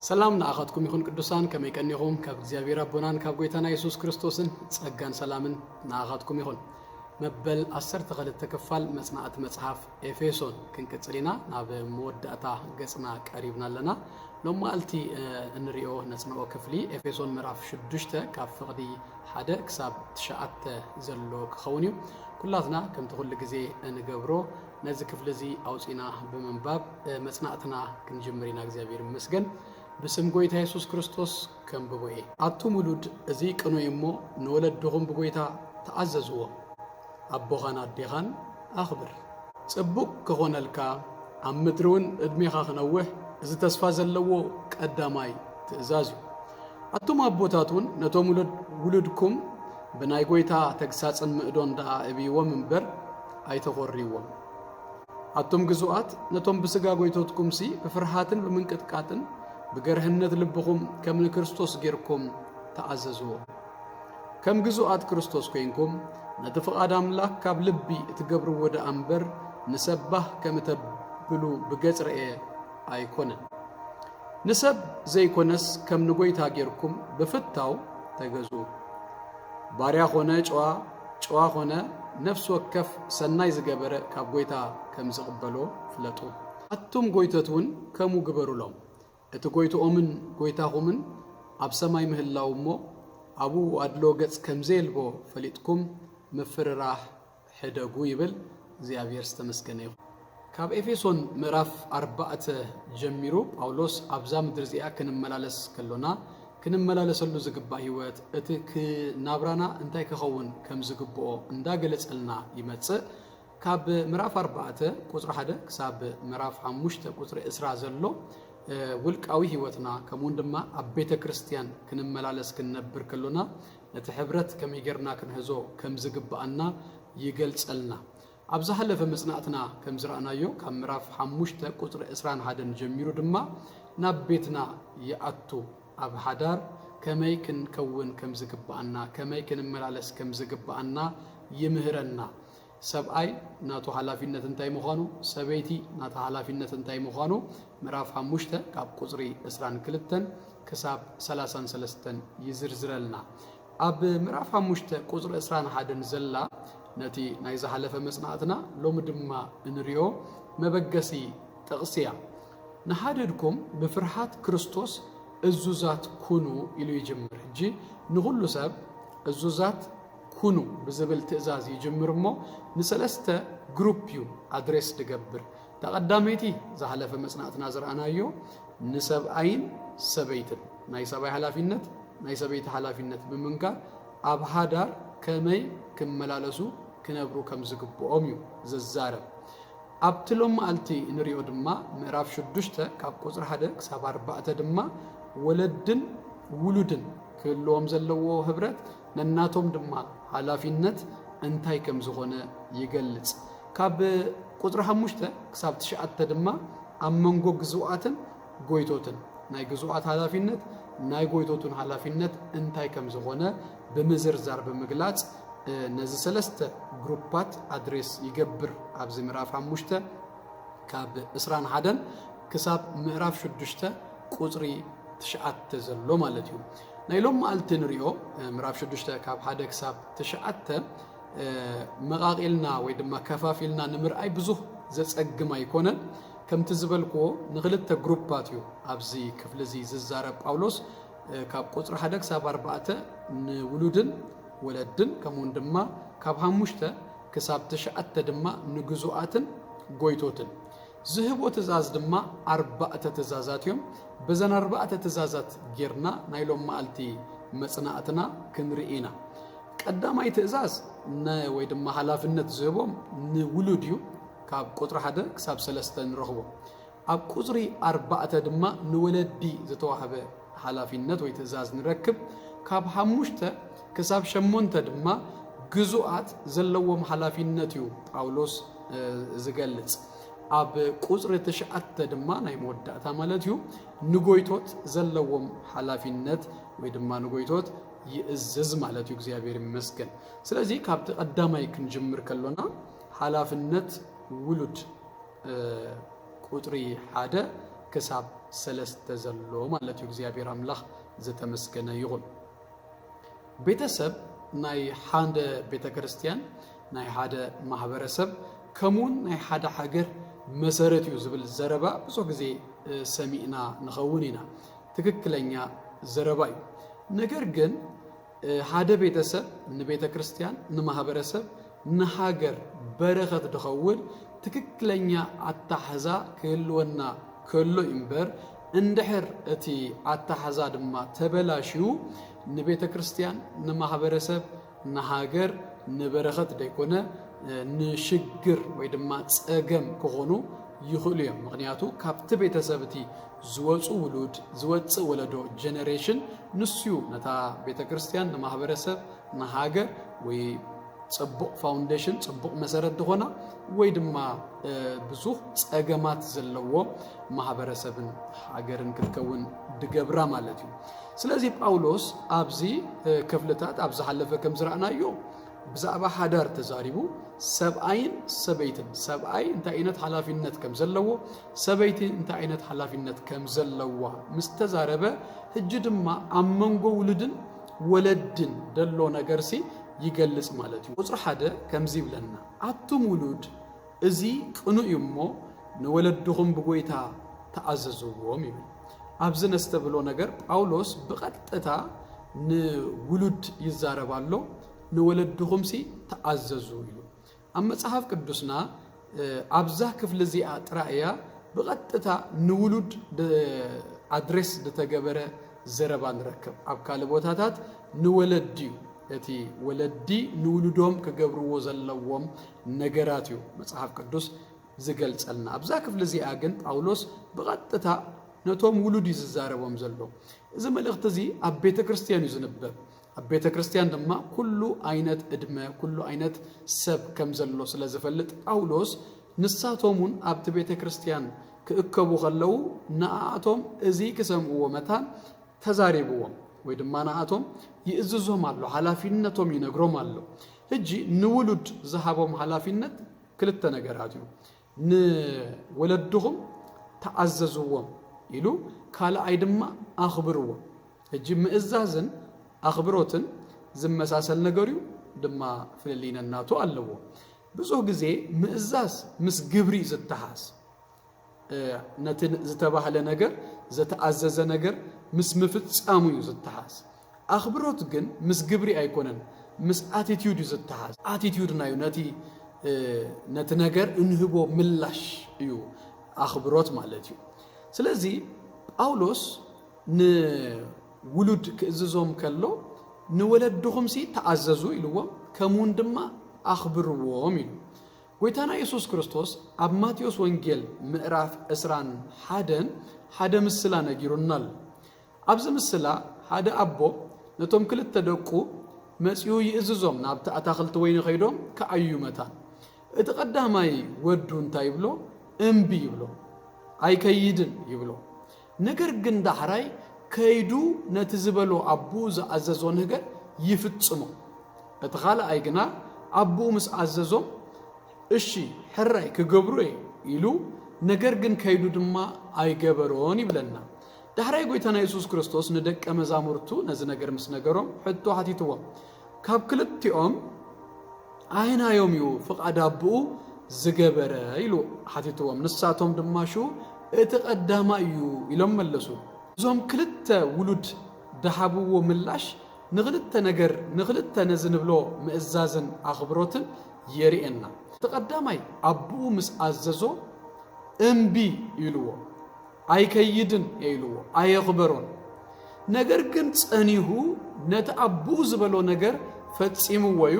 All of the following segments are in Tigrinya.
سلام نأخذكم يكون قدوسان كما يكنيهم كأجزابير ربنا كأبويتنا يسوع كريستوسن تسجن سلامن نأخذكم يكون مبل أسر تغلط تكفل مصنعة مصحف إفسون كنكتسلينا ناب مودة جسنا قريبنا لنا لما قلتي نريو نسمعه كفلي إفسون مراف شدشته كفقدي حدا كسب تشعت زلوك خونيو كلاتنا كم تقول لجزء نجبره نزك فلزي أو سينا بمنباب مصنعتنا كنجمرينا أجزابير مسجن بسم قويتا يسوع كريستوس كم بقوي أتو مولود زيك أنو يمو نولد دهم بقويتا تعززوا أبوغانا ديغان أخبر سبوك كهون الكا عم مدرون ادميخا خنوه إذا تسفاز اللوو كأداماي تأزازو أتو مابوتاتون نتو ولدكم بناي قويتا تقساس المقدون دا أبي ومنبر أي تغريوهم أتوم جزوات نتوم بسجا قويتوتكم سي بفرحاتن بمنكتكاتن بجرهنة لبهم كم لكريستوس غيركم تعززوا كم جزوات كريستوس كينكم ندفق آدم لا كاب لبي تجبروا ودا أمبر نسبه كم تبلو بجزر أيكونن نسب زي كونس كم نقويتا غيركم بفتاو تجزوا باريا خونه جوا خونه نفس وكف سناي زجبره كاب قويتا كم زقبلو فلتو أتوم قويتتون كمو جبروا لهم اتقويتو أمن قويتا همن أبسماي مهلاو مو أبو أدلوغت كمزيلبو فليتكم مفر راح حدقو يبل زي أبير استمسكنيو كاب إفيسون مراف 4 جميرو أولوس أبزام درزيا كنملالس كلونا كنملالس اللو زقبا هيوات اتك نابرانا انتاي كخون كم زقبو اندا قلت قلنا يمتس كاب مراف 4 قطر حدا كساب مراف 5 قطر إسراء زلو ولقاوي هيوتنا كمون دما ابيت كريستيان كنملالس كنبر كلنا نتحبرت كم يجرنا كنهزو كم زغبانا يገልጽልና ابزح لف مصنعتنا كم زرعنايو كم مراف 5 قطر اسران هادن جميرو دما نابيتنا ياتو اب حدار كمي كنكون كم زغبانا كمي كنملالس كم زغبانا يمهرنا سبعي ناتو حلافينت انتاي مخانو سبيتي ناتو حلافينت انتاي مخانو مراف 5 كاب قصري اسران كلتن كساب 33 يزرزرلنا اب مراف 5 قصر اسران حدن زلا نتي نايزا حلفه مصنعتنا لوم دما انريو مبغسي تقسيا نحددكم بفرحات كريستوس الزوزات كونو الى يجمر جي نغلو سب الزوزات كونو بزبل تأزاز يجمرمو نسلسته جروبيو أدريس تجبر تقدميتي زحلف مسناتنا زرعنايو نسب عين سبيتن ناي سباي حلافينت ناي سبيت حلافينت بمنكا أبهادار كمي كملالسو كنبرو كم زقبواميو ززارة أبتلوم ألتي نريو دما مراف شدشته كاب قصر حدا كساب 4 دما ولدن ولودن كلهم زلوا هبرت نناتهم دما حلافينت انتاي كم زغونه يገልጽ كاب قطر 5 كساب 9 دما امنغو غزواتن غويتوتن ناي غزوات حلافينت ناي غويتوتن حلافينت انتاي كم زغونه بمزرزار بمغلاص نزي سلسته جروبات ادريس يغبر ابز مراف 5 كاب اسران حدن كساب مراف 6 قطري 9 زلو مالتيو نايلوم التنريو مراف 6 كاب حدا كساب 9 مقاقلنا ويدما كفافيلنا نمرأي بزوح زصقما يكونن كم تزبلكو نغلطه جروباتيو ابزي كفلزي ززارب باولوس كاب قطر حدا كساب 4 نولودن ولدن كمون دما كاب 5 كساب 9 دما نغزواتن غويتوتن زهبو تزاز دما 4 تزازاتيوم بزن 4 تزازات غيرنا نايلوم مالتي مصنعتنا كنرينا قداماي تزاز نا وي دما حلافنت زهبوم نولوديو كاب قطر 1 كساب 3 نرخبو اب قطري 4 دما نولدي زتوهبه حلافنت وي تزاز نركب كاب 5 كساب 8 دما غزوات زلوم حلافنتيو باولوس زغلص اب قصر 9 دما ناي موداتا مالتيو نغويتوت زلوم حلافينت وي دما نغويتوت يئزز مالتيو እግዚአብሔር ይመስገን ስለዚህ ካብት ቀዳማይ ክንጀምር ከሎና حلافنت ولود قطري 1 ክሳብ ሰለስተ ዘሎ ማለት እዩ እግዚአብሔር አምላኽ ዝተመስገነ ይሁን ቤተሰብ ናይ ሓደ ቤተክርስቲያን ናይ ሓደ ማህበረሰብ ከምውን ናይ ሓደ ሃገር መሰረት እዩ ዝብል ዘረባ ብዙ ጊዜ ሰሚዕና ንኸውን ኢና ትክክለኛ ዘረባ እዩ ነገር ግን ሓደ ቤተሰብ ንቤተክርስቲያን ንማህበረሰብ ንሃገር በረኸት ድኸውን ትክክለኛ አታሕዛ ክህልወና ከሎ እምበር እንድሕር እቲ አታሕዛ ድማ ተበላሽዩ ንቤተክርስቲያን ንማህበረሰብ ንሃገር ንበረኸት ደይኮነ ንሽግር ወይ ድማ ፀገም ክኾኑ ይኽእሉ እዮም ምክንያቱ ካብቲ ቤተሰብቲ ዝወፁ ውሉድ ዝወፅእ ወለዶ ጀነሬሽን ንስዩ ነታ ቤተክርስቲያን ንማህበረሰብ ንሃገር ወይ ጽቡቕ ፋውንዴሽን ጽቡቕ መሰረት ድኾና ወይ ድማ ብዙሕ ፀገማት ዘለዎ ማህበረሰብን ሃገርን ክትከውን ድገብራ ማለት እዩ ስለዚህ ጳውሎስ ኣብዚ ክፍልታት ኣብዚ ሓለፈ ከም ዝረአናዮ ብዛዕባ ሓዳር ተዛሪቡ ሰብኣይን ሰበይትን ሰብኣይ እንታይ ዓይነት ሓላፊነት ከም ዘለዎ ሰበይቲ እንታይ ዓይነት ሓላፊነት ከም ዘለዋ ምስ ተዛረበ ሕጂ ድማ ኣብ መንጎ ውሉድን ወለድን ደሎ ነገርሲ ይገልጽ ማለት እዩ ቁጽሪ ሓደ ከምዚ ይብለና ኣቱም ውሉድ እዚ ቅኑዕ እዩ እሞ ንወለድኹም ብጎይታ ተኣዘዝዎም ይብል ኣብዚ ነስተብሎ ነገር ጳውሎስ ብቐጥታ ንውሉድ ይዛረባሎ ንወለድኹም ሲ ተኣዘዙ ኢሉ ኣብ መጽሓፍ ቅዱስና ኣብዛ ክፍሊ እዚኣ ጥራእያ ብቐጥታ ንውሉድ ኣድሬስ ዝተገበረ ዘረባ ንረክብ ኣብ ካልእ ቦታታት ንወለዲ እዩ እቲ ወለዲ ንውሉዶም ክገብርዎ ዘለዎም ነገራት እዩ መጽሓፍ ቅዱስ ዝገልጸልና ኣብዛ ክፍሊ እዚኣ ግን ጳውሎስ ብቐጥታ ነቶም ውሉድ ይዛረቦም ዘሎ እዚ መልእኽቲ እዚ ኣብ ቤተክርስቲያን እዩ ዝንበብ ኣብ ቤተክርስቲያን ድማ ኩሉ ዓይነት ዕድመ ኩሉ ዓይነት ሰብ ከም ዘሎ ስለ ዝፈልጥ ጳውሎስ ንሳቶምን ኣብቲ ቤተክርስቲያን ክእከቡ ከለው ንኣቶም እዚ ክሰምዕዎ መታን ተዛሪብዎም ወይ ድማ ንኣቶም ይእዝዞም ኣሎ ሓላፊነቶም ይነግሮም ኣሎ ሕጂ ንውሉድ ዝሃቦም ሓላፊነት ክልተ ነገራት እዩ ንወለድኹም ተኣዘዝዎም ኢሉ ካልኣይ ድማ ኣኽብርዎም ሕጂ ምእዛዝን ኣኽብሮትን ዝመሳሰል ነገር እዩ ድማ ፍልሊነናቱ ኣለዎ ብዙሕ ግዜ ምእዛዝ ምስ ግብሪ ዝተሓዝ ነቲ ዝተባህለ ነገር ዝተኣዘዘ ነገር ምስ ምፍጻሙ እዩ ዝተሓዝ ኣኽብሮት ግን ምስ ግብሪ ኣይኮነን ምስ ኣቲቲዩድ እዩ ዝተሓዝ ኣቲቲዩድና እዩ ነቲ ነገር እንህቦ ምላሽ እዩ ኣኽብሮት ማለት እዩ ስለዚ ጳውሎስ ንውሉድ ክእዝዞም ከሎ ንወለድኹም ሲ ተኣዘዙ ኢልዎም ከምውን ድማ ኣኽብርዎም ኢሉ ጎይታና ኢየሱስ ክርስቶስ ኣብ ማቴዎስ ወንጌል ምዕራፍ 21 ሓደ ምስላ ነጊሩና ኣሎ ኣብዚ ምስላ ሓደ ኣቦ ነቶም ክልተ ደቁ መጺኡ ይእዝዞም ናብቲ ኣታኽልቲ ወይኒ ኸይዶም ከዓዩ መታን እቲ ቀዳማይ ወዱ እንታይ ይብሎ እምቢ ይብሎ ኣይከይድን ይብሎ ነገር ግን ዳሕራይ ከይዱ ነቲ ዝበሎ ኣቡ ዝኣዘዞ ነገር ይፍጽሞ እቲ ካልኣይ ግና ኣቡ ምስ ኣዘዞም እሺ ሕራይ ክገብሩ ኢሉ ነገር ግን ከይዱ ድማ ኣይገበሮን ይብለና ዳሕራይ ጎይታና ኢየሱስ ክርስቶስ ንደቀ መዛሙርቱ ነዚ ነገር ምስ ነገሮም ሕቶ ሓቲትዎም ካብ ክልቲኦም ኣይናዮም እዩ ፍቓድ ኣቡኡ ዝገበረ ኢሉ ሓቲትዎም ንሳቶም ድማ ሹ እቲ ቀዳማ እዩ ኢሎም መለሱ እዞም ክልተ ውሉድ ደሃብዎ ምላሽ ንኽልተ ነገር ንኽልተ ነዚ ንብሎ ምእዛዝን ኣኽብሮትን የሪአና እቲ ቀዳማይ ኣቡኡ ምስ ኣዘዞ እምቢ ኢልዎ ኣይከይድን ኢልዎ ኣየኽበሮን ነገር ግን ጸኒሁ ነቲ ኣቡኡ ዝበሎ ነገር ፈጺምዎ እዩ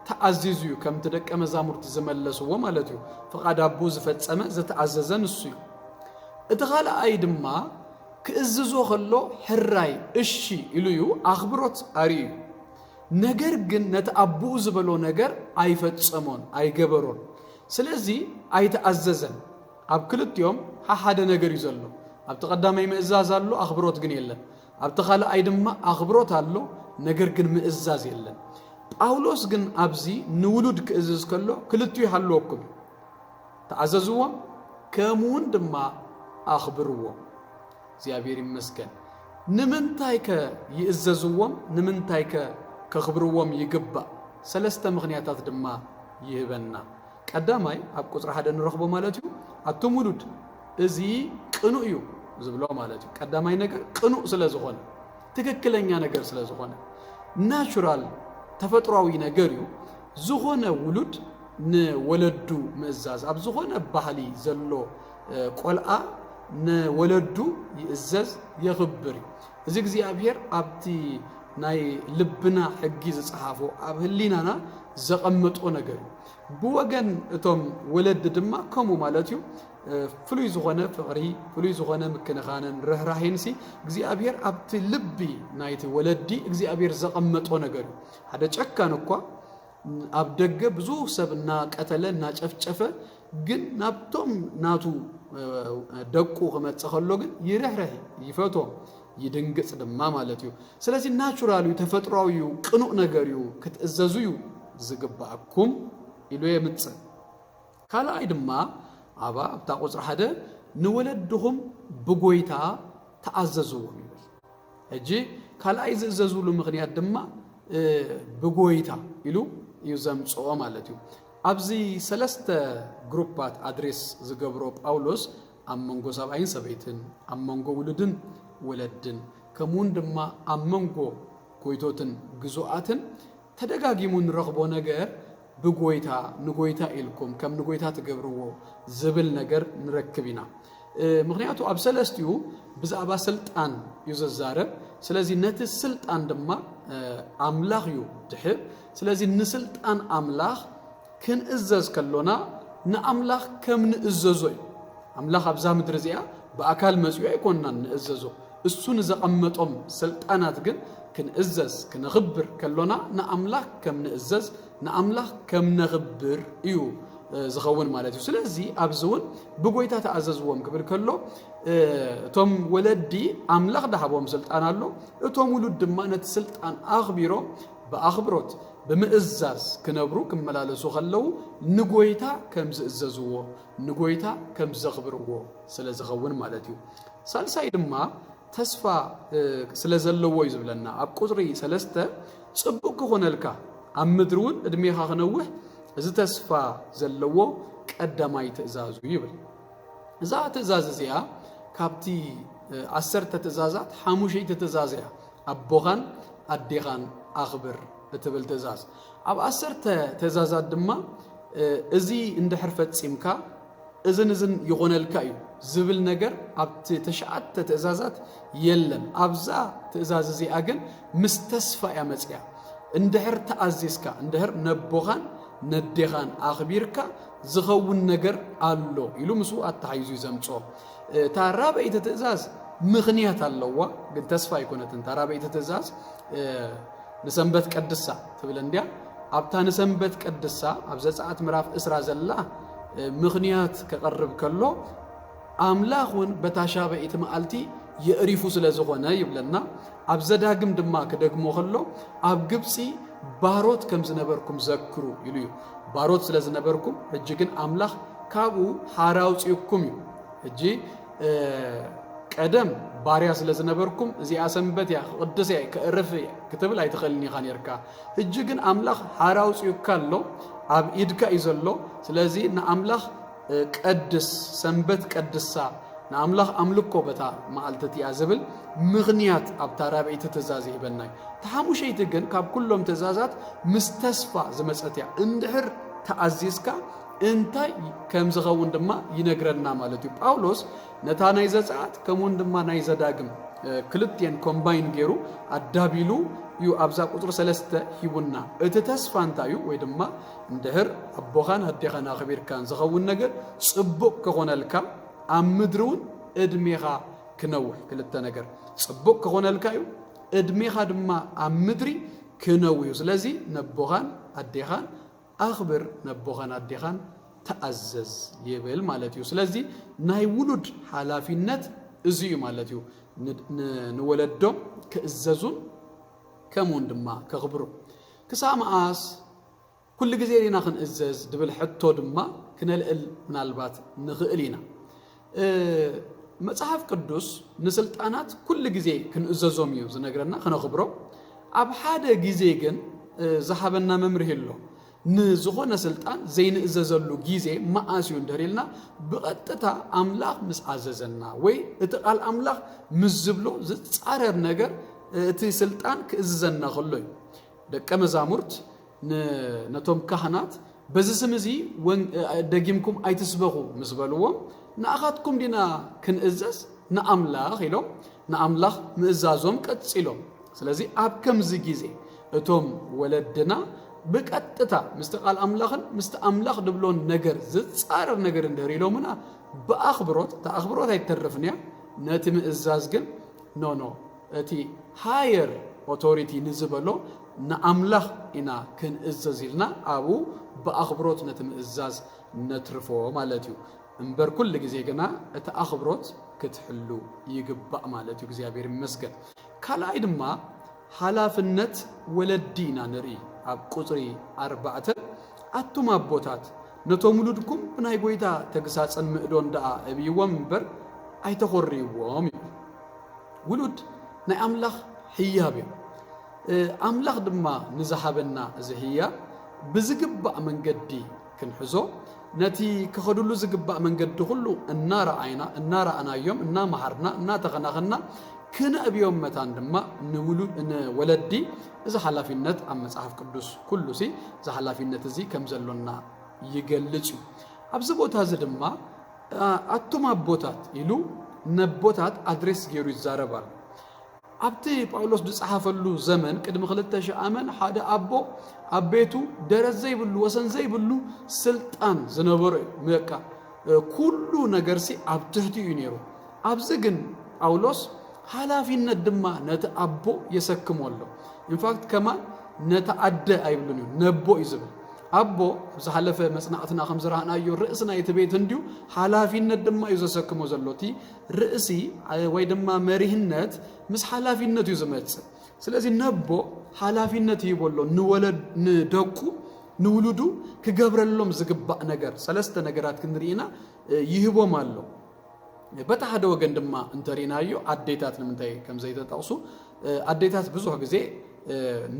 ተኣዚዙ እዩ ከምቲ ደቀ መዛሙርቲ ዝመለስዎ ማለት እዩ ፍቓድ ኣቡኡ ዝፈጸመ ዝተኣዘዘ ንሱ እዩ እቲ ካልኣይ ድማ ክእዝዞ ከሎ ሕራይ እሺ ኢሉ እዩ ኣኽብሮት ኣርዩ ነገር ግን ነቲ ኣቡኡ ዝበሎ ነገር ኣይፈጸሞን ኣይገበሮን ስለዚ ኣይተኣዘዘን ኣብ ክልቲኦም ሓደ ነገር እዩ ዘሎ ኣብቲ ቀዳማይ ምእዛዝ ኣሎ ኣኽብሮት ግን የለን ኣብቲ ካልኣይ ድማ ኣኽብሮት ኣሎ ነገር ግን ምእዛዝ የለን ጳውሎስ ግን ኣብዚ ንውሉድ ክእዝዝ ከሎ ክልቲኡ ይሃልወኩም ተኣዘዝዎም ከምውን ድማ أخبروا زيابير مسكن نمنتايك يأززوهم نمنتايك كخبروهم يقبأ سلسة مغنياتات دما يهبنا قداماي أبقى صراحة نرخبه مالتيو أتمولد إزي قنوئيو زبلو مالتيو قداماي نقر قنوء سلازخون تككلنيا نقر سلازخون ناتشورال تفتراوي نقريو زخون ولد نولدو مزاز أب زخون بحالي زلو قلقا نولدو يأزز يغبري زيك زي أبير أبتي ناي لبنا حقيز صحافو أبهلينانا زقمتو نقريو بوغن اتوم ولد دما كمو مالتيو فلوي زغونه فقري فلوي زغونه مكنخانن رهراهينسي እግዚአብሔር አብቲ ልቢ ናይቲ ወለዲ እግዚአብሔር ዘቀመጦ ነገር ሓደ ጨካን እኮ አብደገ ብዙ ሰብና ቀተለና ጨፍጨፈ ግን ናብቶም ናቱ ደቁ ከመጸኸሎ ግን ይረህረህ ይፈቶ ይድንግጽ ደማ ማለትዩ ስለዚህ ናቹራሉ ተፈጥሯዊው ቅኑዕ ነገርዩ ክትእዘዙዩ ዝግባአኩም إلو يمتص كلا أيدما أبا بتاقوز رحدة نولدهم بقويتا تعززوا ميبل أجي كلا يزززوا له مغنيات دما بقويتا إلو يزم صوا مالتيو أبزي سلست جروبات أدريس زجبروب أولوس أممغو سبعين سبعين أممغو ولدن ولدن كمون دما أممغو كويتوتن جزواتن تدقاقيمون رغبو نجار بقويتا نقويتا إلكم كم نقويتا تقبروا زبل نجر نركبنا مغنياتو أبسلستيو بزعبا سلطان يززارب سلازي نت السلطان دما أملاخ يو تحب سلازي نسلطان أملاخ كن إزاز كلونا نأملاخ كم نإزازوي أملاخ أبزا مدرزيا بأكال مزيوع يكوننا نإزازو السون زقمتهم سلطانات جن كن إزاز كن غبر كلونا نأملاخ كم نإزاز نأملاخ كم نغبر إيو زخون مالتي سلازي أبزون بقويتا تعززوهم قبل كله توم ولدي أملاخ دحبهم سلطان الله توم ولد دمانة سلطان أخبيرو بأخبروت بمئزاز كنبرو كم ملالسو خلو نقويتا كم زئززوه نقويتا كم زغبروه سلاز خون مالتي سالسايد ما تسفى سلازلو يزبلنا أبقصري سلسته صبوك هنالكا أمدرون ادميها خنوه إذا تسفى زلو قدماي تأزازو يبل إذا تأزاز زيها كابتي عسرت تأزازات حاموشي تأزازها أبوغان أديغان أخبر لتبل تأزاز أب عسرت تأزازات دما إزي عند حرفة سيمكا إذن يغون الكايو زبل نجر أب تشعت تأزازات يلن أبزا تأزاز زي أجن مستسفى يا مزيا اندهر تأزيسكا اندهر نبوغان نديغان أخبيركا زغون نجر ألو يلو مسوء التحيزو يزمتو تارابع تتأزاز مغنيات اللوة قد تسفى يكونت تارابع تتأزاز نسنبت قدسة تبلنديا أبتا نسنبت قدسة أبزا ساعت مراف إسرا زلا مغنيات كقرب كله أملاخون بتاشابع تمالتي يعرفوا سلازغونا يبلنا أبزا داقم دما كدقمو خلو أب قبسي باروت كم زنبركم ذكروا يليو باروت سلازنبركم هجيكن أملاخ كابو حاراوت يكم هجي قدم باريا سلازنبركم زي أسنبت يا قدس يا كرف كتب لا يتخلني خان يركا هجيكن أملاخ حاراوت يكالو أب إدكا يزلو سلازي أملاخ قدس سنبت قدسا نعملخ أملكو بتا معلتتي أزبل مغنيات أبتارابعي تتزازي بناي تحامو شيء تجن كاب كلهم تزازات مستصفى زمسأتيا اندهر تأزيزكا انتاي كم زغون دما ينقرنا مالتي باولوس نتا نايزات كمون دما نايزا داقم كلتين كومباين جيرو الدابيلو يو أبزا قطر سلسة يبونا اتتصفى انتايو ويدما اندهر أبوغان هديغان أخبير كان زغون نقر صبوك كغونا الكام أمدرون إدميها كنوح كلتا نجر صبوك كغونا الكايو إدميها دما أمدري كنوح سلازي نبوغان أديغان أخبر نبوغان أديغان تأزز يبل مالتيو سلازي ناي ولد حالافي النت إزيو مالتيو نولدو كإززون كمون دما كغبرو كسام آس كل جزيرنا خن إزز دبل حتو دما كنا الأل من البات نغقلينا መጽሐፍ ቅዱስ ንስልጣናት ኩል ጊዜ ክንእዘዞም እዩ ዝነግረና ክነኽብሮ ኣብ ሓደ ጊዜ ግን ዝሃበና መምርህ ኣሎ ንዝኾነ ስልጣን ዘይንእዘዘሉ ጊዜ መዓስ እዩ እንደሪልና ብቐጥታ ኣምላኽ ምስ ኣዘዘና ወይ እቲ ቃል ኣምላኽ ምስ ዝብሎ ዝጻረር ነገር እቲ ስልጣን ክእዝዘና ከሎ እዩ ደቀ መዛሙርት ነቶም ካህናት በዚ ስም እዚ ደጊምኩም ኣይትስበኹ ምስ በልዎም ንኣኻትኩም ዲና ክንእዘዝ ንኣምላኽ ኢሎም ንኣምላኽ ምእዛዞም ቀፂሎም ስለዚ ኣብ ከምዚ ጊዜ እቶም ወለድና بقطتا مستقال أملاخن مست أملاخ دبلون نجر زد صار نجر اندهريلومنا بأخبروت تأخبروت هاي ترفنيا ناتم إزازجن نو أتي higher authority نزبلو نأملاخ إنا كن إزازيلنا أو بأخبروت ناتم إزاز نترفو مالتيو انبر كل جزيجنا تأخبروت كتحلو يجبأ مالتيو جزيابير مسجد كلا إدما حلاف النت ولدينا نري أب قطري 4 أتوم أبوتات نتوملودكم بناي بويدا تجساس أن مقدون دا أبيوام بر أي تخري وامي ولود نأملاخ حيابي أملاخ دما نزحبنا زهيا بزجبا من قدي كنحزو نتي كخدلو زجبا من قد كله النار عينا النار أنا يوم النا محرنا النا تغنغنا كنا أبيوم متان دما نولد ولدي إذا حلا في النت أما صحف قدوس كله سي إذا حلا في النت زي كم زلنا يجلجو أبزبوت هذا دما أتوم أبوتات إلو نبوتات أدرس جيرو الزاربال أبتي باولوس بصحف له زمن كده مخلتش أمن حدا أبو أبيتو درس زي بلو وسن زي بلو سلطان زنبر مكة كله نجرسي أبتهتي ينيرو أبزجن باولوس حالا في الندمة نتأبو يسكم والله in fact كمان نتعدى أيبلونيو نبو يزبل أبو زحلفة مسنعتنا 5 رهنا أيو رئيسنا يتبيت هنديو حالا في الندمة يزسكم وزلوتي رئيسي ويدما مريهنات مس حالا في الند يزمت سلازي نبو حالا في الند يبولو نولد ندوكو نولدو كجبر اللهم زقباء نجر 3 نجرات كنرينا يهبو مالو بتحد وجن دما انترينايو عديتات لمنتهي كم زي تتعصو عديتات بزوح جزء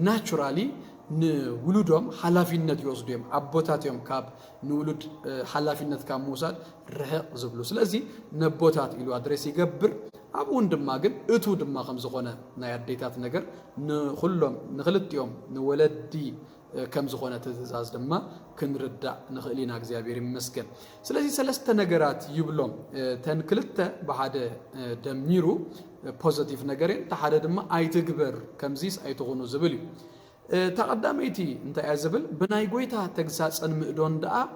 naturally نولدهم حلافينات يوصدهم أبوتاتهم كاب نولد حلافينات كام موساد رهق زبلو سلازي نبوتات إلو أدريسي جبر أبون دماغن أتو دماغ خمسخونة نعديتات نجر نخلهم نخلت يوم نولدي كم زخونة تزاز دما كنردع نخلينا أجزابير مسكن سلازي 3 نجارات يبلون تنكلته بعد دميرو positive نجارين تحد دما أي تكبر كم زيس أي تغنو زبلي تقدميتي أنت يا زبل بناي قويتها تجساس أن مقدون دا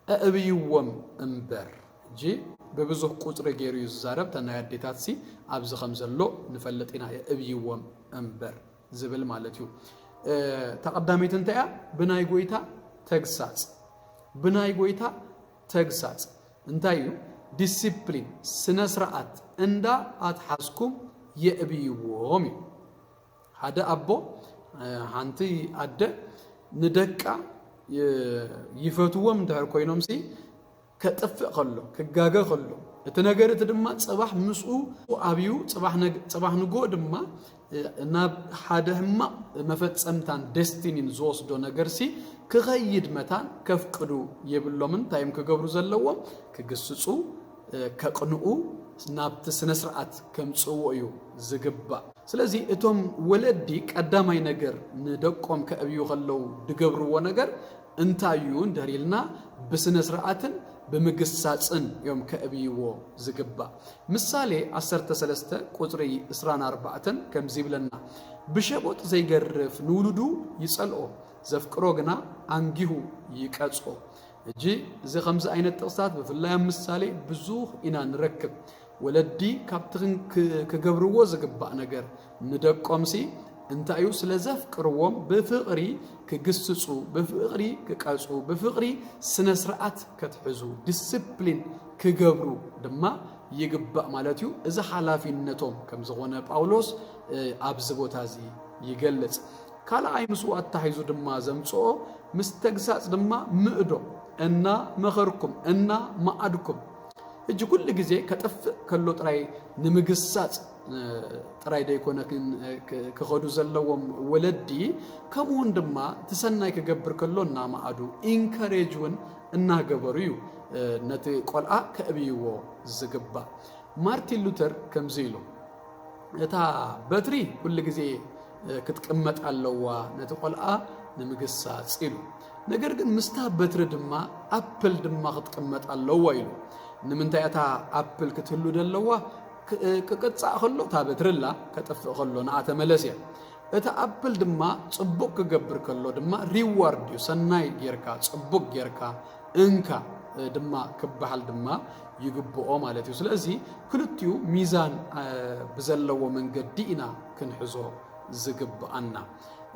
أبيوم أمبر جي ببزوح قطر جيريوز زارب تنايا ديتاتسي أبز 5 لو نفلتنا أبيوم أمبر زبل مالتيو تقدميت أنت يا بناي قويتها تجساس بناي قويتها تجساس أنتيو discipline سنسرات أندا أتحسكم يأبيوم هذا أبو هانتي أدى ندكا يفتوهم دهر كوينهم سي كتفق خلو كجاجا خلو التناجرة دما صباح مسؤول أبيو صباح نجو دما ناب حدا ما مفت سمتان destiny نزوس دو نجرسي كغيد متان كفقدو يبلومن تايم كجبرو زلوهم كجسسو كقنؤو نابت سنسرعات كم تصويو زجبا سلازي اتوم ولدي قداماي نجر ندقوم كابيو خلو دغبرو نجر انتايون داريلنا بسنسرعاتن بمجساصن يوم كابيو زجبا مثالي 13 قطري 24 كم زيبلنا بشبوت زي جرف نولدو يصلو زفقروغنا انغيو يقصو اجي زي 5 عينت تقصات بفلاي مثالي بزوخ إنا نركب ولدي كابتن كجبرو زقبا نجر ندقوم سي انت ايو سلازف قروم بفقري كجسصو بفقري كقاصو بفقري سنسرعات كتحزو ديسيبلين كجبرو دما يغبا مالتيو اذا حلافينتهم كم زغونه باولوس ابزبوتازي يجلص كالا اي مسوات تحيزو دما زمصو مستغساص دما مئدو انا مخركم انا معدكم እጅ ኩል ጊዜ ከጥፍ ከሎ ጥራይ ንምግሳጽ ጥራይ ደይኮነክን ከኸዱ ዘለዎም ወለዲ ከምኡን ድማ ተሰናይ ከገብር ከሎና ማዓዱ ኢንካሬጅውን እናገበሩ እዩ ነቲ ቆልዓ ከእብይዎ ዝግባ ማርቲን ሉተር ከምዚ ኢሉ እታ በትሪ ኩል ጊዜ ክትቀመጥ ኣለዋ ነቲ ቆልዓ ንምግሳጽ ኢሉ ነገር ግን ምስታ በትሪ ድማ አፕል ድማ ክትቀመጥ ኣለዋ ኢሉ ንምንታይ እታ አፕል ክትህሉ ደለዋ ከቀጻእ ከሎ ታ በትሪላ ከጠፍእ ከሎ ንኣተ መለስያ እታ አፕል ድማ ጽቡቅ ክገብር ከሎ ድማ ሪዋርድ እዩ ሰናይ ጌርካ ጽቡቅ ጌርካ እንካ ድማ ክበሃል ድማ ይግብኦ ማለት እዩ ስለዚ ክልቲኡ ሚዛን ብዘለዎ መንገዲ ኢና ክንሕዞ ዝግብአና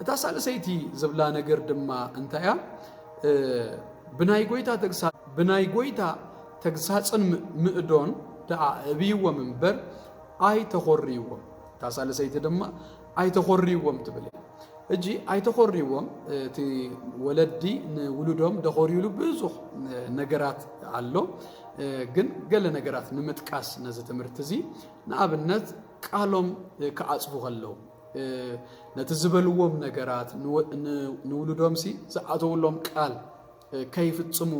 እታ ሳልሰይቲ ዝብላ ነገር ድማ እንታያ ብናይ ጎይታ ተግሳጽን ምእዶን ደኣ እብይዎም እምበር ኣይተኾርይዎም እታ ሳልሰይቲ ድማ ኣይተኾርይዎም ትብል እጂ ኣይተኾርይዎም እቲ ወለዲ ንውሉዶም ደኾርይሉ ብዙሕ ነገራት ኣሎ ግን ገለ ነገራት ንምጥቃስ ነዚ ትምህርቲ እዚ ንኣብነት ቃሎም ከዓጽፉ ከለው ነቲ ዝበልዎም ነገራት ንውሉዶም ሲ ዝኣተውሎም ቃል ከይፈጸሙ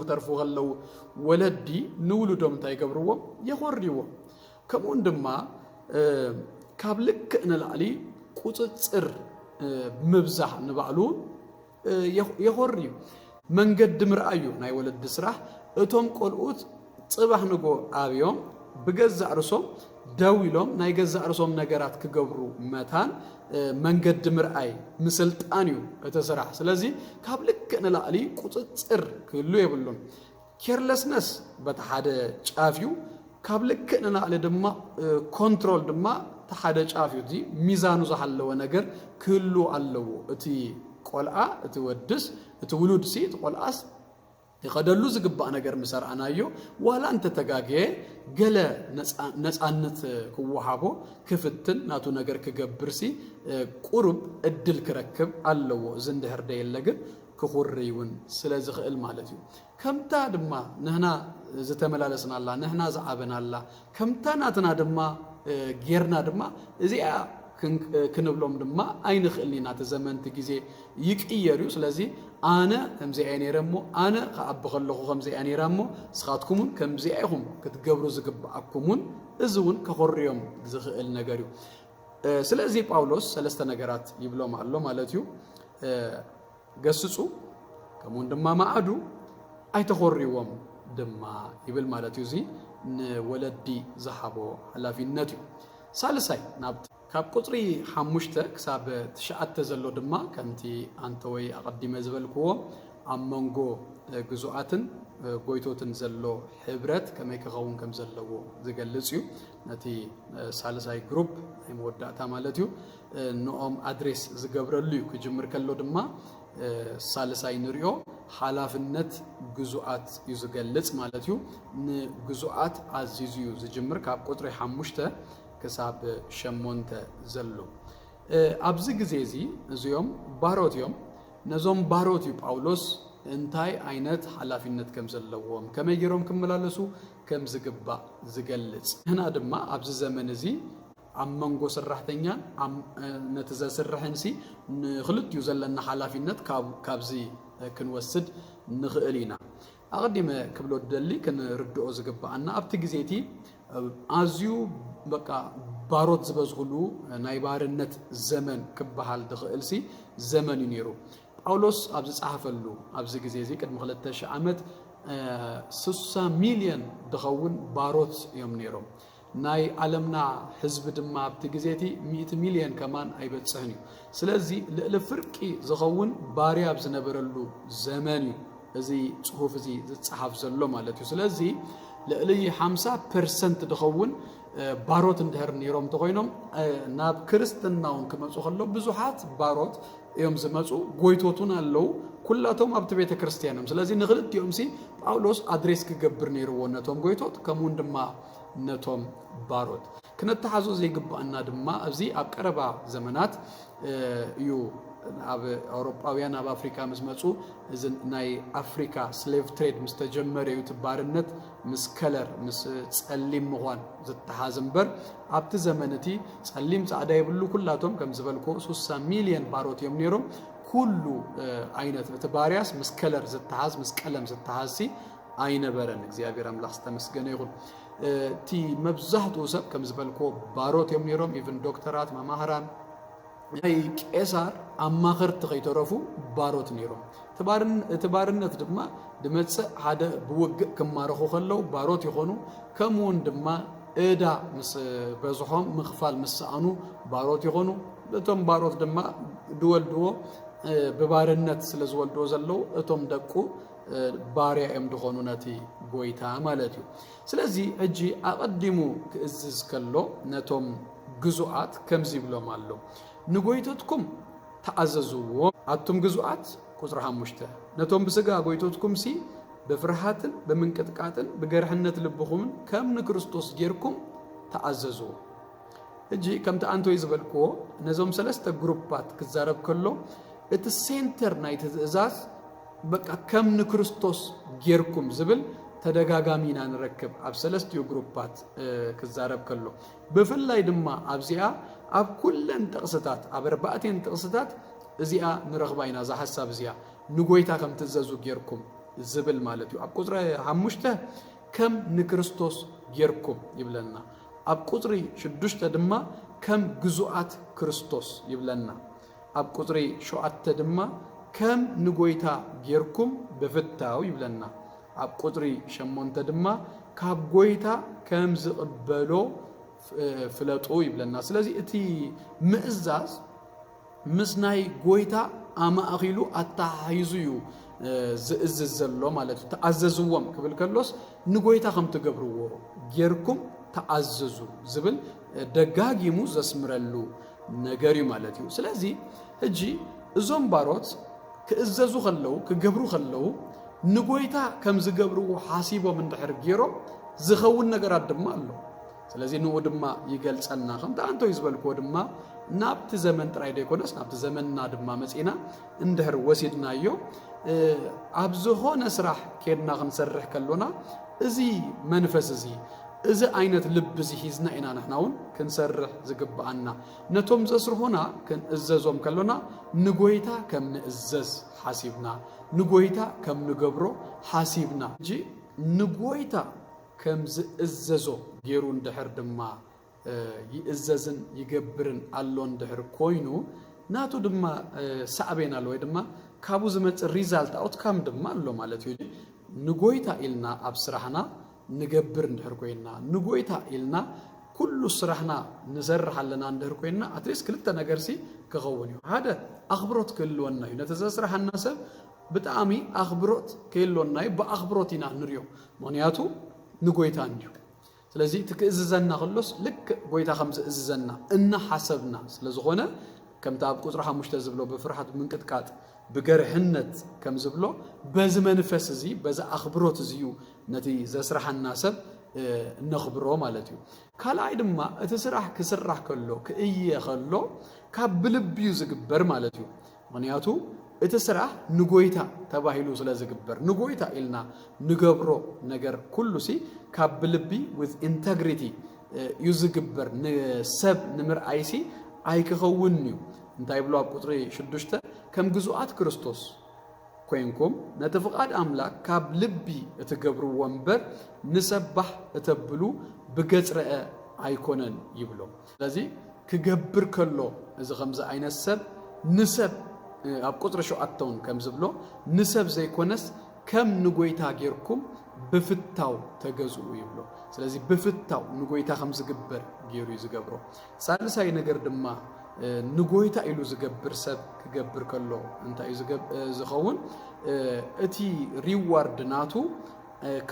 ክተርፉ ከለው ወለዲ ንውሉዶም እንታይ ገብርዎም የኾርይዎም ከምኡን ድማ ካብ ልክዕ ንላዕሊ ቁፅፅር ምብዛሕ ንባዕሉ የኾርዩ መንገዲ ምርኣዩ ናይ ወለዲ ስራሕ እቶም ቆልኡት ጽባሕ ንጎ ኣብዮም ብገዛእ ርሶም ደው ኢሎም ናይ ገዛእ ርሶም ነገራት ክገብሩ መታን መንገዲ ምርኣይ ምስልጣን እዩ እቲ ስራሕ ስለዚ ካብ ልክዕ ንላዕሊ ቁፅፅር ክህሉ የብሉን ኬርለስነስ በታ ሓደ ጫፍ እዩ ካብ ልክዕ ንላዕሊ ድማ ኮንትሮል ድማ ተሓደ ጫፍ እዩ እዚ ሚዛኑ ዝሓለወ ነገር ክህሉ ኣለዎ እቲ ቆልዓ እቲ ወድስ እቲ ውሉድሲ እቲ ቆልዓስ ይኸደሉ ዝግባእ ነገር ምሰርዓናዮ ዋላ እንተ ተጋግየ ገለ ነፃነት ክወሃቦ ክፍትን ናቱ ነገር ክገብርሲ ቁሩብ እድል ክረክብ ኣለዎ እዚ እንድሕር ደየለ ግን ክኹርይውን ስለ ዝኽእል ማለት እዩ ከምታ ድማ ንሕና ዝተመላለስናላ ንሕና ዝዓበናላ ከምታ ናትና ድማ ጌርና ድማ እዚኣ ክንብሎም ድማ ኣይንኽእልኒና እቲ ዘመንቲ ጊዜ ይቅየር እዩ ስለዚ ኣነ ከምዚኣ ነይረሞ ኣነ ከኣቢ ከለኹ ከምዚኣ ነይራ እሞ ንስኻትኩምን ከምዚኣ ኢኹም ክትገብሩ ዝግብኣኩምን እዚ እውን ከኾርዮም ዝኽእል ነገር እዩ ስለዚ ጳውሎስ ሰለስተ ነገራት ይብሎም ኣሎ ማለት እዩ ገስጹ ከምኡን ድማ ማዕዱ ኣይተኾርይዎም ድማ ይብል ማለት እዩ እዚ ንወለዲ ዝሃቦ ሓላፊነት እዩ ሳልሳይ ካብ ቁጥሪ 5 ክሳብ 9 ዘሎ ድማ ከምቲ አንተ ወይ አቀዲመ ዝበልክዎ ኣብ መንጎ ግዙኣትን ጎይቶትን ዘሎ ሕብረት ከመይ ክኸውን ከም ዘለዎ ዝገልጽ እዩ ነቲ ሳልሳይ ግሩፕ ናይ መወዳእታ ማለት እዩ ንኦም አድሬስ ዝገብረሉ እዩ ክጅምር ከሎ ድማ ሳልሳይ ንሪኦ ሓላፍነት ግዙኣት እዩ ዝገልጽ ማለት እዩ ንግዙኣት ኣዚዙ እዩ ዝጅምር ካብ ቁጥሪ 5 ክሳብ 8 ዘሎ ኣብዚ ግዜ እዚ እዚኦም ባሮት እዮም ነዞም ባሮት እዩ ጳውሎስ እንታይ ዓይነት ሓላፊነት ከም ዘለዎም ከመይ ገይሮም ክመላለሱ ከም ዝግባእ ዝገልጽ ህና ድማ ኣብዚ ዘመን እዚ ኣብ መንጎ ሰራሕተኛን ነቲ ዘስርሕን ሲ ንኽልቲኡ ዘለና ሓላፊነት ካብዚ ክንወስድ ንኽእል ኢና ኣቐዲመ ክብሎ ደሊ ክንርድኦ ዝግባአና ኣብቲ ግዜቲ ኣዝዩ በቃ ባሮት ዝበዝኽሉ ናይ ባርነት ዘመን ክበሃል ድኽእልሲ ዘመን እዩ ነይሩ ጳውሎስ ኣብዚ ጻሕፈሉ ኣብዚ ግዜ እዚ ቅድሚ 2000 ዓመት 60 ሚልዮን ድኸውን ባሮት እዮም ነይሮም ናይ ዓለምና ህዝቢ ድማ ኣብቲ ግዜቲ 100 ሚልዮን ከማን ኣይበጽሕን እዩ ስለዚ ልዕሊ ፍርቂ ዝኸውን ባርያ ዝነበረሉ ዘመን እዩ እዚ ጽሑፍ እዚ ዝጻሕፍ ዘሎ ማለት እዩ ስለዚ ልዕሊ 50% ድኸውን ባሮት እንድሕር ነይሮም ተኾይኖም ናብ ክርስትናውን ክመጹ ከሎ ብዙሓት ባሮት እዮም ዝመጹ ጎይቶቱን ኣለው ኩላቶም ኣብቲ ቤተ ክርስቲያኖም ስለዚ ንኽልቲኦም ሲ ጳውሎስ ኣድሬስ ክገብር ነይርዎ ነቶም ጎይቶት ከምኡን ድማ ነቶም ባሮት ክነተሓዞ ዘይግባአና ድማ ኣብዚ ኣብ ቀረባ ዘመናት እዩ ኣብ ኣውሮጳውያን ኣብ ኣፍሪካ ምስ መጹ እዚ ናይ ኣፍሪካ ስሌቭ ትሬድ ምስ ተጀመረ እዩ ባርነት ምስ ከለር ምስ ጸሊም ምዃን ዝተሓዘ እምበር ኣብቲ ዘመን እቲ ጸሊም ጻዕዳ ይብሉ ኩላቶም ከም ዝበልኮ 60 ሚልዮን ባሮት እዮም ነይሮም ኩሉ ዓይነት እቲ ባርያስ ምስ ከለር ዝተሓዝ ምስ ቀለም ዝተሓዝ ኣይነበረን እግዚአብሔር ኣምላኽ ዝተመስገነ ይኹን እቲ መብዛሕትኡ ሰብ ከም ዝበልኮ ባሮት እዮም ነይሮም ኢቭን ዶክተራት መማህራን ናይ ቄሳር ኣማኽርቲ ከይተረፉ ባሮት ነይሮም ትባርነት ድማ ድመጽእ ሓደ ብውግእ ክማረኹ ከለው ባሮት ይኾኑ ከምኡውን ድማ እዳ ምስ በዝሖም ምኽፋል ምስኣኑ ባሮት ይኾኑ እቶም ባሮት ድማ ድወልድዎ ብባርነት ስለ ዝወልድዎ ዘለው እቶም ደቁ ባርያ እዮም ድኾኑ ነቲ ጎይታ ማለት እዩ ስለዚ ሕጂ ኣቐዲሙ ክእዝዝ ከሎ ነቶም ግዙኣት ከምዚ ይብሎም ኣሎ ንጎይቶትኩም ተኣዘዝዎ ኣቱም ግዙኣት ቁጥሪ 5 ነቶም ብስጋ ጎይቶትኩም ሲ በፍርሃትን በመንቀጥቃጥን በገርሕነት ልብኹምን ከም ንክርስቶስ ጌርኩም ተኣዘዝዎ እጂ ከምቲ አንቶይ ዝበልክዎ ነዞም ሰለስተ ግሩፓት ክዛረብ ከሎ እቲ ሴንተር ናይ ትእዛዝ በቃ ከም ንክርስቶስ ጌርኩም ዝብል ተደጋጋሚና ንረክብ ኣብ ሰለስቲዮ ግሩፓት ክዛረብ ከሎ ብፍላይ ድማ ኣብዚኣ ኣብ ኩለን ጥቕስታት ኣብ 4 ጥቕስታት እዚኣ ንረኽባ ኢና ዛ ሓሳብ እዚኣ ንጎይታ ከም ትእዘዙ ጌርኩም ዝብል ማለት እዩ ኣብ ቁጥሪ 5 ከም ንክርስቶስ ጌርኩም ይብለና ኣብ ቁጥሪ 6 ድማ ከም ግዙኣት ክርስቶስ ይብለና ኣብ ቁጥሪ 7 ድማ ከም ንጎይታ ጌርኩም በፍታው ይብለና ኣብ ቁጥሪ 8 ድማ ካብ ጎይታ ከም ዝቕበሎ ፍለጡ ይብለና ስለዚ እቲ ምእዛዝ ምስ ናይ ጎይታ ኣማእኺሉ ኣተሓሂዙ እዩ ዝእዝዝ ዘሎ ማለት እዩ ተኣዘዝዎም ክብል ከሎስ ንጎይታ ከም ትገብርዎ ጌርኩም ተኣዘዙ ዝብል ደጋጊሙ ዘስምረሉ ነገር እዩ ማለት እዩ ስለዚ ሕጂ እዞም ባሮት ክእዘዙ ከለው ክገብሩ ከለው ንጎይታ ከም ዝገብርዎ ሓሲቦም እንድሕር ገይሮም ዝኸውን ነገራት ድማ ኣሎ ስለዚ ንኡ ድማ ይገልጸልና ከምታ አንቶይ ዝበልክዎ ድማ ናብቲ ዘመን ጥራይ ደይኮነስ ናብቲ ዘመንና ድማ መጺና እንድሕር ወሲድናዮ ኣብ ዝኾነ ስራሕ ከድና ክንሰርሕ ከሎና እዚ መንፈስ እዚ ዓይነት ልብ እዚ ሒዝና ኢና ንሕናውን ክንሰርሕ ዝግባአና ነቶም ዘስርሑና ክንእዘዞም ከሎና ንጎይታ ከም ንእዘዝ ሓሲብና ንጎይታ ከም ንገብሮ ሓሲብና እንጂ ንጎይታ ከም ዝእዘዞ ገይሩ እንድሕር ድማ ይእዘዝን ይገብርን ኣሎ እንድሕር ኮይኑ ናቱ ድማ ሳዕቤና ኣሎ ወይ ድማ ካብኡ ዝመጽእ ሪዛልት ኣውትካም ድማ ኣሎ ማለት እዩ ንጎይታ ኢልና ኣብ ስራሕና ንገብር እንድሕር ኮይና ንጎይታ ኢልና ኩሉ ስራሕና ንሰርሕ ኣለና እንድሕር ኮይና ኣትሊስት ክልተ ነገርሲ ክኸውን እዩ ሓደ ኣኽብሮት ክህልወና እዩ ነቲ ዘስራሐና ሰብ ብጣዕሚ ኣኽብሮት ክህልወና እዩ ብኣኽብሮት ኢና ንሪኦ ምክንያቱ ንጎይታ እንድዩ ስለዚ ትክእዝዘና ከሎስ ልክ ጎይታ ከም ዝእዝዘና እናሓሰብና ስለዝኾነ ከምታ ኣብ ቁጥሪ 5 ዝብሎ ብፍርሃት ምንቅጥቃጥ ብገርሕነት ከም ዝብሎ በዚ መንፈስ እዚ በዚ ኣኽብሮት እዚ እዩ ነቲ ዘስራሐና ሰብ ነኽብሮ ማለት እዩ ካልኣይ ድማ እቲ ስራሕ ክስራሕ ከሎ ክእየ ከሎ ካብ ብልቢ እዩ ዝግበር ማለት እዩ ምክንያቱ እቲ ስራሕ ንጎይታ ተባሂሉ ስለ ዝግበር ንጎይታ ኢልና ንገብሮ ነገር ኩሉሲ ካብ ብልቢ with integrity እዩ ዝግበር ንሰብ ንምርኣይሲ ኣይክኸውን እዩ እንታይ ብሎ ኣብ ቁጥሪ 6 ከም ግዙኣት ክርስቶስ ኮይንኩም ነቲ ፍቃድ ኣምላክ ካብ ልቢ እትገብርዎ እምበር ንሰባሕ እተብሉ ብገጽ ረአ ኣይኮነን ይብሎ ስለዚ ክገብር ከሎ እዚ ከምዚ ዓይነት ሰብ ንሰብ ኣብ ቁጥሪ 7 ከም ዝብሎ ንሰብ ዘይኮነስ ከም ንጎይታ ጌርኩም ብፍታው ተገዝኡ ይብሎ ስለዚ ብፍታው ንጎይታ ከም ዝግበር ገይሩ ዝገብሮ ሳልሳይ ነገር ድማ ንጎይታ ኢሉ ዝገብር ሰብ ክገብር ከሎ እንታይ ዝኸውን እቲ ሪዋርድ ናቱ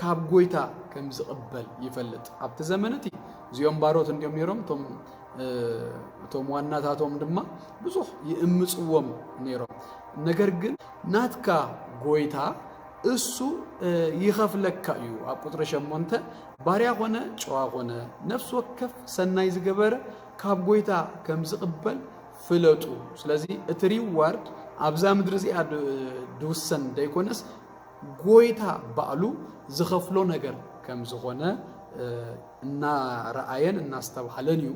ካብ ጎይታ ከም ዝቕበል ይፈልጥ ኣብቲ ዘመነቲ እዚኦም ባሮት እንዲኦም ነይሮም እቶም ዋናታቶም ድማ ብዙሕ ይእምጽዎም ነይሮም ነገር ግን ናትካ ጎይታ እሱ ይኸፍለካ እዩ ኣብ ቁጥሪ 8 ባርያ ኾነ ጨዋ ኾነ ነፍስ ወከፍ ሰናይ ዝገበረ ካብ ጎይታ ከም ዝቕበል ፍለጡ ስለዚህ እቲ ሪዋርድ ኣብዛ ምድሪ እዚኣ ድውሰን ደይኮነስ ጎይታ ባዕሉ ዝኸፍሎ ነገር ከም ዝኾነ እና ረአየን እናስተባሃለን እዩ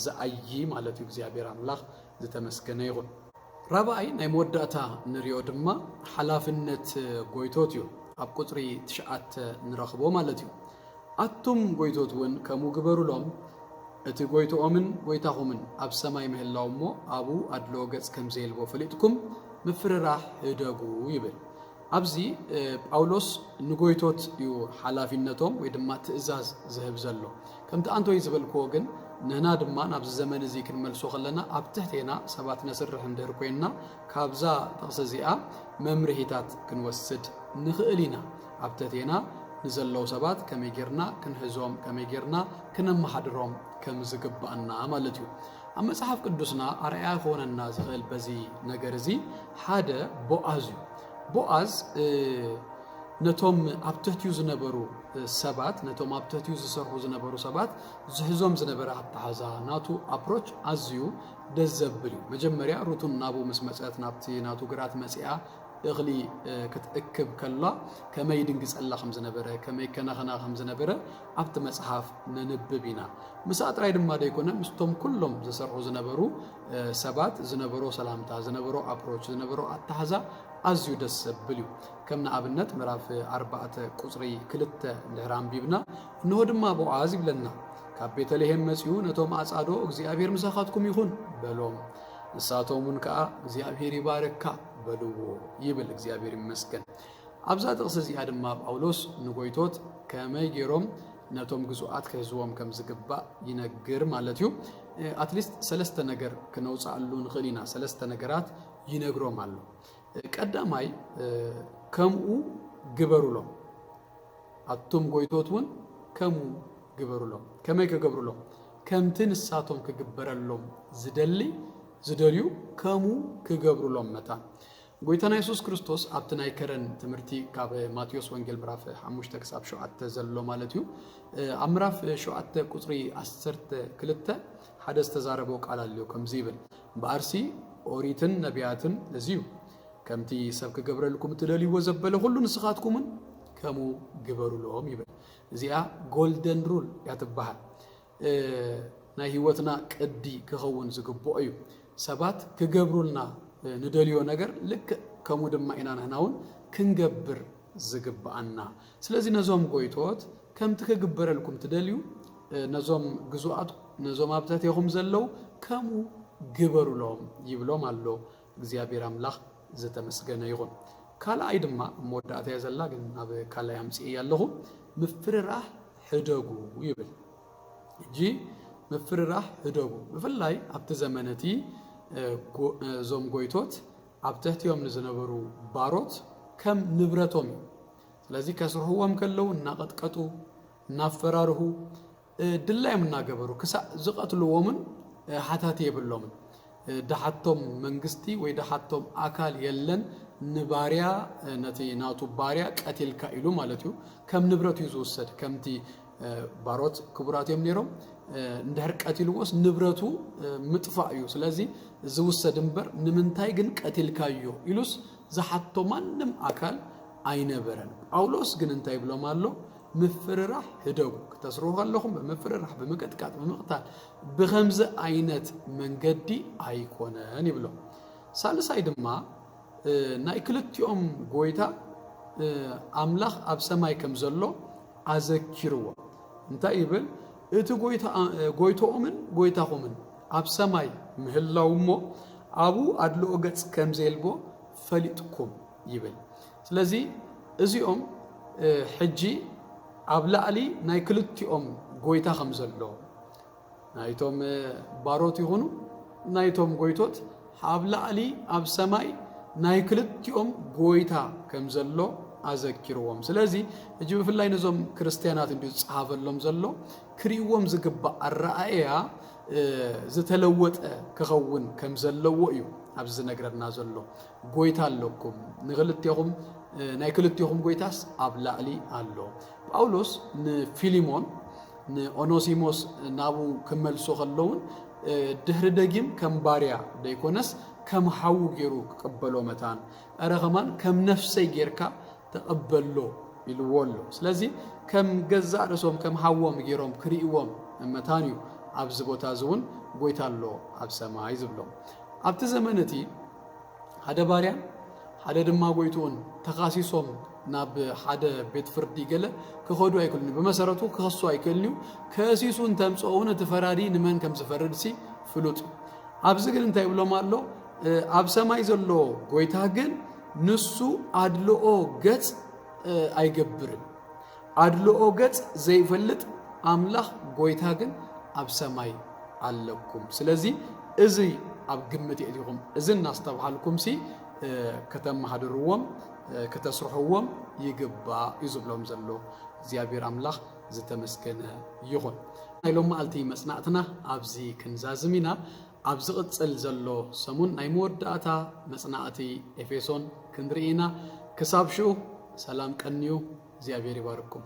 ዝኣይ ማለት እዩ እግዚአብሔር አምላኽ ዝተመስገነ ይኹን ራብዓይ ናይ መወዳእታ ንሪኦ ድማ ሓላፍነት ጎይቶት እዩ ኣብ ቁፅሪ 9 ንረኽቦ ማለት እዩ ኣቱም ጎይቶት እውን ከምኡ ግበሩሎም እቲ ጎይቶኦምን ጎይታኹምን ኣብ ሰማይ ምህላው እሞ ኣብኡ ኣድሎ ገጽ ከም ዘየልቦ ፈሊጥኩም ምፍርራህ ህደጉ ይብል ኣብዚ ጳውሎስ ንጎይቶት እዩ ሓላፊነቶም ወይ ድማ ትእዛዝ ዝህብ ዘሎ ከምቲ አንቶይ ዝበልክዎ ግን ንህና ድማ ናብዚ ዘመን እዚ ክንመልሶ ከለና ኣብ ትሕቴና ሰባት ነስርሕ እንድህር ኮይንና ካብዛ ጥቕሲ እዚኣ መምርሒታት ክንወስድ ንኽእል ኢና ኣብ ትሕቴና ንዘለዉ ሰባት ከመይ ጌርና ክንሕዞም ከመይ ጌርና ክነመሓድሮም ከም ዝግባአና ማለት እዩ ኣብ መጽሓፍ ቅዱስና ኣርአያ ክኾነና ዝኽእል በዚ ነገር እዚ ሓደ ቦአዝ እዩ ቦአዝ ነቶም ኣብ ትሕቲኡ ዝነበሩ ሰባት ነቶም ኣብ ትሕቲኡ ዝሰርሑ ዝነበሩ ሰባት ዝሕዞም ዝነበረ ኣተሓዛ ናቱ ኣፕሮች ኣዝዩ ደስ ዘብል እዩ መጀመርያ ሩቱን ናቡ ምስ መፅአት ናብቲ ናቱ ግራት መፅኣ እኽሊ ክትእክብ ከላ ከመይ ድንግፀላ ከም ዝነበረ ከመይ ከናኸና ከም ዝነበረ ኣብቲ መጽሓፍ ነንብብ ኢና ምስ ጥራይ ድማ ደይኮነ ምስቶም ኩሎም ዝሰርሑ ዝነበሩ ሰባት ዝነበሮ ሰላምታ ዝነበሮ ኣፕሮች ዝነበሮ ኣተሓዛ ኣዝዩ ደስ ዘብል እዩ ከም ንኣብነት ምዕራፍ 4 ቁፅሪ 2 እንድሕር ኣንቢብና እንሆ ድማ ቦአዝ ይብለና ካብ ቤተልሔም መጺኡ ነቶም ኣጻዶ እግዚአብሔር ምሳኻትኩም ይኹን በሎም ንሳቶም እውን ከዓ እግዚአብሔር ይባረካ በልዎ ይብል እግዚአብሔር ይመስገን ኣብዛ ጥቕሲ እዚኣ ድማ ጳውሎስ ንጎይቶት ከመይ ጌሮም ነቶም ግዙኣት ክህዝዎም ከም ዝግባእ ይነግር ማለት እዩ ኣትሊስት ሰለስተ ነገር ክነውፃሉ ንኽእል ኢና ሰለስተ ነገራት ይነግሮም ኣሎ ቀዳማይ ከምኡ ግበሩሎም ኣቱም ጎይቶት እውን ከምኡ ግበሩሎም ከመይ ክገብሩሎም ከምቲ ንሳቶም ክግበረሎም ዝደልዩ ከምኡ ክገብሩሎም መታ ጎይታና ኢየሱስ ክርስቶስ ኣብቲ ናይ ከረን ትምህርቲ ካብ ማቴዎስ ወንጌል ምዕራፍ 5 ክሳብ 7 ዘሎ ማለት እዩ ኣብ ምዕራፍ 7 ቁፅሪ 12 ሓደ ዝተዛረበ ቃል ኣሎ ከምዚ ይብል በአርሲ ኦሪትን ነቢያትን ለዚዩ ከምቲ ሰብ ክገብረልኩም ትደልይዎ ዘበለ ሁሉ ንስኻትኩምን ከምኡ ግበሩሎም ይብል እዚኣ ጎልደን ሩል ያትበሃል ናይ ህይወትና ቅዲ ክኸውን ዝግብኦ እዩ ሰባት ክገብሩልና ንደልዮ ነገር ልክ ከምኡ ድማ ኢና ንሕናውን ክንገብር ዝግባአና ስለዚ ነዞም ጎይቶት ከምቲ ክግበረልኩም ትደልዩ ነዞም ግዙኣት ነዞም ኣብ ትሕቲኹም ዘለው ከምኡ ግበሩሎም ይብሎም ኣሎ እግዚአብሔር አምላኽ ዝተመስገነ ይኹን ካልኣይ ድማ መወዳእታ እያ ዘላ ግን ኣብ ካልኣይ ኣምፅእ ኣለኹ ምፍርራህ ህደጉ ይብል እጂ ምፍርራህ ህደጉ ብፍላይ ኣብቲ ዘመነቲ ዞም ጎይቶት ኣብ ትሕቲኦም ንዝነበሩ ባሮት ከም ንብረቶም እዩ ስለዚ ከስርሕዎም ከለው እናቐጥቀጡ እናፈራርሁ ድላዮም እናገበሩ ክሳዕ ዝቐትልዎምን ሓታት የብሎምን ደሓቶም መንግስቲ ወይ ደሓቶም ኣካል የለን ንባርያ ነቲ ናቱ ባርያ ቀቲልካ ኢሉ ማለት እዩ ከም ንብረት እዩ ዝውሰድ ከምቲ ባሮት ክቡራት እዮም ነይሮም እንድሕር ቀቲልዎስ ንብረቱ ምጥፋእ እዩ ስለዚ ዝውሰድ እምበር ንምንታይ ግን ቀቲልካዮ ኢሉስ ዝሓቶ ማንም ኣካል ኣይነበረን ጳውሎስ ግን እንታይ ይብሎም ኣሎ ምፍርራህ ህደጉ ከተስርሑ ከለኹም ብምፍርራህ ብምቅጥቃጥ ብምቕታል ብኸምዚ ዓይነት መንገዲ ኣይኮነን ይብሎም ሳልሳይ ድማ ናይ ክልቲኦም ጎይታ ኣምላኽ ኣብ ሰማይ ከም ዘሎ ኣዘኪርዎ እንታይ ይብል እቲ ጎይቶኦምን ጎይታኹምን ኣብ ሰማይ ምህላው እሞ ኣብኡ ኣድልኦ ገጽ ከም ዘየልቦ ፈሊጥኩም ይብል ስለዚ እዚኦም ሕጂ ኣብ ላዕሊ ናይ ክልቲኦም ጎይታ ከም ዘሎ ናይቶም ባሮት ይኹኑ ናይቶም ጎይቶት ኣብ ላዕሊ ኣብ ሰማይ ናይ ክልቲኦም ጎይታ ከም ዘሎ ኣዘኪርዎም ስለዚ እጂ ብፍላይ ነዞም ክርስቲያናት እንዲሁ ዝፀሓፈሎም ዘሎ ክሪእዎም ዝግባእ ኣረኣእያ ዝተለወጠ ክኸውን ከም ዘለዎ እዩ ኣብዚ ዝነግረና ዘሎ ጎይታ ኣለኩም ንክልቲኹም ናይ ክልቲኹም ጎይታስ ኣብ ላዕሊ ኣሎ ጳውሎስ ንፊሊሞን ንኦኖሲሞስ ናቡ ክመልሶ ከለውን ድህሪ ደጊም ከም ባርያ ደይኮነስ ከም ሓው ገይሩ ክቅበሎ መታን አረ ከማን ከም ነፍሰይ ጌርካ ተቀበሎ ይልወሎ ስለዚ ከም ገዛ ርሶም ከም ሓዎም ገይሮም ክሪእዎም መታንዩ ኣብዚ ቦታ ዝውን ጎይታሎ ኣብ ሰማይ ዝብሎም ኣብቲ ዘመነቲ ሓደ ባርያ ሓደ ድማ ጎይቱን ተኻሲሶም ናብ ሓደ ቤት ፍርዲ ገለ ክኸዱ አይክልኒ በመሰረቱ ክኸሱ አይክልኒ ከሲሱን ተምጾውን ተፈራዲ ንመን ከም ዝፈርድሲ ፍሉጥ ኣብዚ ግን እንታይ ብሎም አሎ ኣብ ሰማይ ዘሎ ጎይታ ግን ንሱ አድልኦ ገጽ አይገብርም አድልኦ ገጽ ዘይፈልጥ አምላኽ ጎይታ ግን ኣብ ሰማይ ኣለኩም ስለዚ እዚ ኣብ ግምት የዲኹም እዚ እናስተባሃልኩም ሲ ከተማሃድርዎም ከተስርሑዎም ይግባእ ይዝብሎም ዘሎ እግዚአብሔር አምላኽ ዝተመስገነ ይኹን ናይሎም መዓልቲ መጽናዕትና ኣብዚ ክንዛዝሚና ኣብ ዝቕጽል ዘሎ ሰሙን ናይ መወዳእታ መጽናዕቲ ኤፌሶን ክንሪኢና ክሳብ ሽዑ ሰላም ቀንዩ እግዚአብሔር ይባርኩም